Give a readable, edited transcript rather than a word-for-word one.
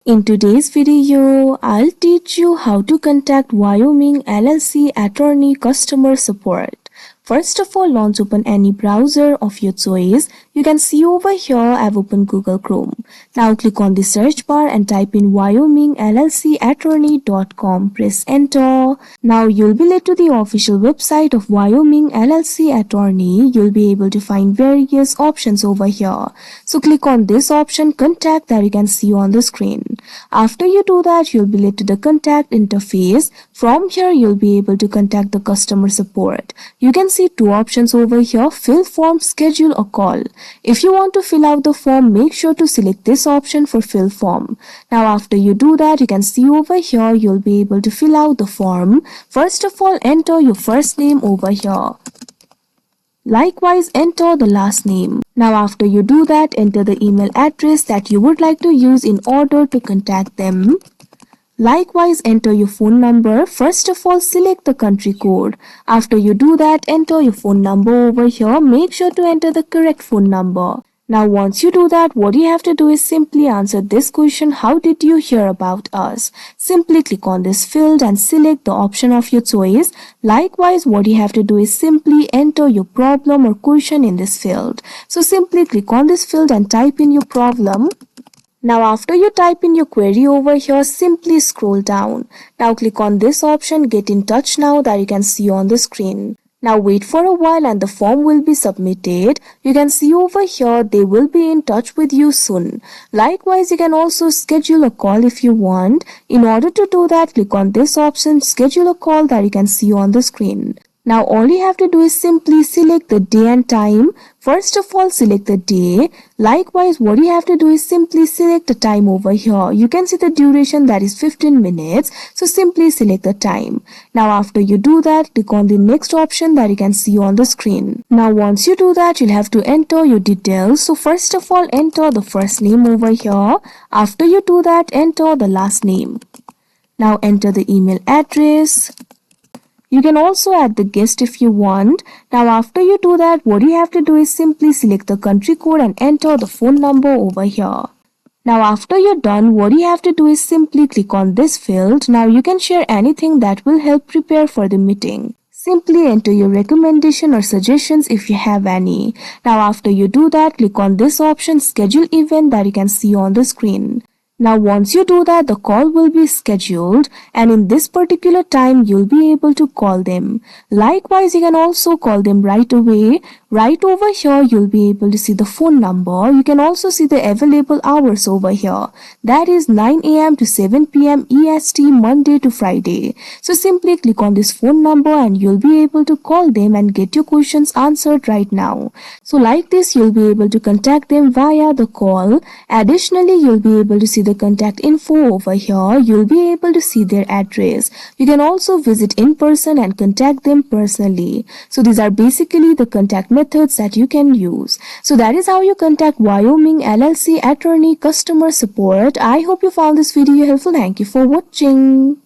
In today's video, I'll teach you how to contact Wyoming LLC attorney customer support. First of all, launch open any browser of your choice. You can see over here I've opened Google Chrome. Now click on the search bar and type in wyomingllcattorney.com. Press enter. Now you'll be led to the official website of Wyoming LLC attorney. You'll be able to find various options over here. So click on this option contact that you can see on the screen. After you do that, you'll be led to the contact interface. From here, you'll be able to contact the customer support. You can see two options over here, fill form, schedule a call. If you want to fill out the form, make sure to select this option for fill form. Now after you do that, you can see over here, you'll be able to fill out the form. First of all, enter your first name over here. Likewise, enter the last name. Now after you do that, enter the email address that you would like to use in order to contact them. Likewise, enter your phone number. First of all, select the country code. After you do that, enter your phone number over here. Make sure to enter the correct phone number. Now once you do that, what you have to do is simply answer this question, how did you hear about us? Simply click on this field and select the option of your choice. Likewise, what you have to do is simply enter your problem or question in this field. So simply click on this field and type in your problem. Now after you type in your query over here, simply scroll down. Now click on this option, get in touch now, that you can see on the screen. Now wait for a while and the form will be submitted. You can see over here they will be in touch with you soon. Likewise, you can also schedule a call if you want. In order to do that, click on this option, schedule a call, that you can see on the screen. Now all you have to do is simply select the day and time. First of all, select the day. Likewise, what you have to do is simply select the time over here. You can see the duration, that is 15 minutes. So simply select the time. Now after you do that, click on the next option that you can see on the screen. Now once you do that, you'll have to enter your details. So first of all, enter the first name over here. After you do that, enter the last name. Now enter the email address. You can also add the guest if you want. Now after you do that, what you have to do is simply select the country code and enter the phone number over here. Now after you're done, what you have to do is simply click on this field. Now you can share anything that will help prepare for the meeting. Simply enter your recommendation or suggestions if you have any. Now after you do that, click on this option, schedule event, that you can see on the screen. Now once you do that, the call will be scheduled and in this particular time you'll be able to call them. Likewise, you can also call them right away. Right over here, you'll be able to see the phone number. You can also see the available hours over here. That is 9 a.m. to 7 p.m. EST, Monday to Friday. So simply click on this phone number and you'll be able to call them and get your questions answered right now. So like this, you'll be able to contact them via the call. Additionally, you'll be able to see the contact info over here. You'll be able to see their address. You can also visit in person and contact them personally. So these are basically the contact methods that you can use. So that is how you contact Wyoming LLC attorney customer support. I hope you found this video helpful. Thank you for watching.